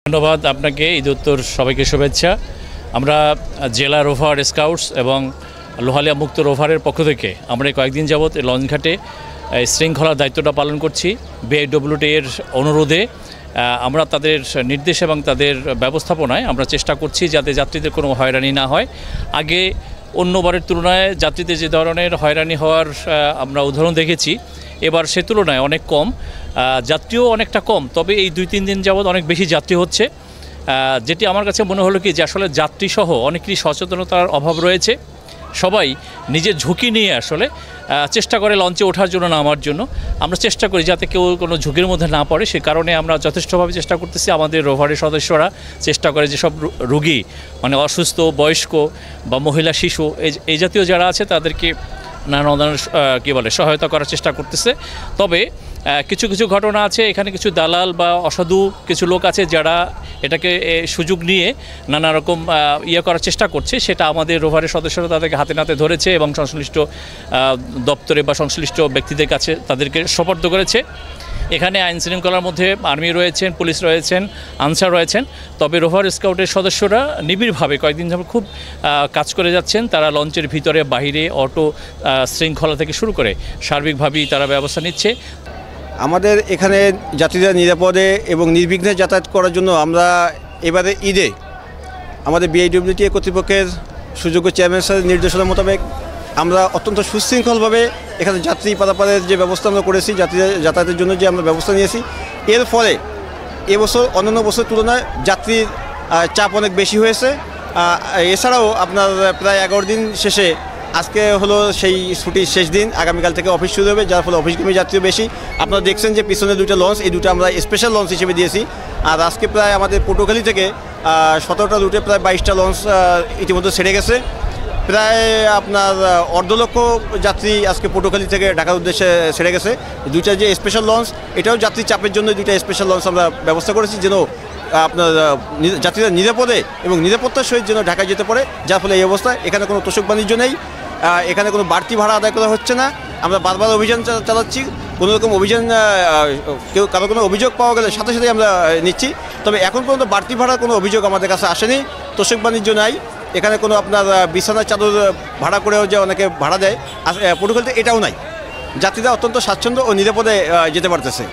ধন্যবাদ আপনাকে। ঈদোত্তর সবাইকে শুভেচ্ছা। আমরা জেলা রোভার স্কাউটস এবং লোহালিয়া মুক্ত রোভারের পক্ষ থেকে আমরা কয়েকদিন যাবৎ লঞ্চঘাটে শৃঙ্খলার দায়িত্বটা পালন করছি। বিআইডব্লিউটি এর অনুরোধে আমরা তাদের নির্দেশ এবং তাদের ব্যবস্থাপনায় আমরা চেষ্টা করছি যাতে যাত্রীদের কোনো হয়রানি না হয়। আগে অন্যবারের তুলনায় যাত্রীদের যে ধরনের হয়রানি হওয়ার আমরা উদাহরণ দেখেছি, এবার সে তুলনায় অনেক কম, যাত্রীও অনেকটা কম। তবে এই 2-3 দিন যাবৎ অনেক বেশি যাত্রী হচ্ছে, যেটি আমার কাছে মনে হলো কি যে আসলে যাত্রীসহ অনেকেরই সচেতনতার অভাব রয়েছে। সবাই নিজের ঝুঁকি নিয়ে আসলে চেষ্টা করে লঞ্চে ওঠার জন্য, নামার জন্য। আমরা চেষ্টা করি যাতে কেউ কোনো ঝুঁকির মধ্যে না পড়ে, সে কারণে আমরা যথেষ্টভাবে চেষ্টা করতেছি। আমাদের রোভারের সদস্যরা চেষ্টা করে যেসব রোগী মানে অসুস্থ, বয়স্ক বা মহিলা, শিশু এই জাতীয় যারা আছে তাদেরকে নানা ধরনের সহায়তা করার চেষ্টা করতেছে। তবে কিছু কিছু ঘটনা আছে, এখানে কিছু দালাল বা অসাধু কিছু লোক আছে যারা এটাকে সুযোগ নিয়ে নানা রকম করার চেষ্টা করছে। সেটা আমাদের রোভারের সদস্যরা তাদেরকে হাতে নাতে ধরেছে এবং সংশ্লিষ্ট দপ্তরে বা সংশ্লিষ্ট ব্যক্তিদের কাছে তাদেরকে সোপর্দ করেছে। এখানে আইন শৃঙ্খলার মধ্যে আর্মি রয়েছেন, পুলিশ রয়েছেন, আনসার রয়েছেন। তবে রোভার স্কাউটের সদস্যরা নিবিড়ভাবে কয়েকদিন ধরে খুব কাজ করে যাচ্ছেন। তারা লঞ্চের ভিতরে, বাহিরে, অটো শৃঙ্খলা থেকে শুরু করে সার্বিকভাবেই তারা ব্যবস্থা নিচ্ছে। আমাদের এখানে যাত্রীরা নিরাপদে এবং নির্বিঘ্নে যাতায়াত করার জন্য আমরা এবারে ঈদে আমাদের বিআইডব্লিউটি কর্তৃপক্ষের সুযোগ্য চেয়ারম্যান স্যারের নির্দেশনা মোতাবেক আমরা অত্যন্ত সুশৃঙ্খলভাবে এখানে যাত্রী পারাপারের যে ব্যবস্থা আমরা করেছি, যাত্রীদের যাতায়াতের জন্য যে আমরা ব্যবস্থা নিয়েছি, এর ফলে এবছর অন্যান্য বছরের তুলনায় যাত্রীর চাপ অনেক বেশি হয়েছে। এছাড়াও আপনার প্রায় 11 দিন শেষে আজকে হলো সেই ছুটির শেষ দিন, আগামীকাল থেকে অফিস শুরু হবে, যার ফলে অফিসগামী যাত্রীও বেশি। আপনারা দেখছেন যে পিছনে 2টা লঞ্চ, এই 2টা আমরা স্পেশাল লঞ্চ হিসেবে দিয়েছি। আর আজকে প্রায় আমাদের পটুয়াখালী থেকে 17টা রুটে প্রায় 22টা লঞ্চ ইতিমধ্যে ছেড়ে গেছে। প্রায় আপনার 1.5 লক্ষ যাত্রী আজকে পটুয়াখালী থেকে ঢাকার উদ্দেশ্যে ছেড়ে গেছে। 2টা যে স্পেশাল লঞ্চ, এটাও যাত্রী চাপের জন্য 2টা স্পেশাল লঞ্চ আমরা ব্যবস্থা করেছি, যেন আপনার যাত্রীরা নিরাপদে এবং নিরাপত্তার সহিত যেন ঢাকায় যেতে পারে। যার ফলে এই অবস্থায় এখানে কোনো তোষক বাণিজ্য নেই, এখানে কোনো বাড়তি ভাড়া আদায় করা হচ্ছে না। আমরা বারবার অভিযান চালাচ্ছি, কোনো রকম অভিযান কারো কোনো অভিযোগ পাওয়া গেলে সাথে সাথে আমরা নিচ্ছি। তবে এখন পর্যন্ত বাড়তি ভাড়ার কোনো অভিযোগ আমাদের কাছে আসেনি। তোষক বাণিজ্য নাই, এখানে কোনো আপনার বিছানার চাদর ভাড়া করেও যে অনেকে ভাড়া দেয় পটুয়াখালীতে, এটাও নাই। যাত্রীরা অত্যন্ত স্বাচ্ছন্দ্য ও নিরাপদে যেতে পারতেছে।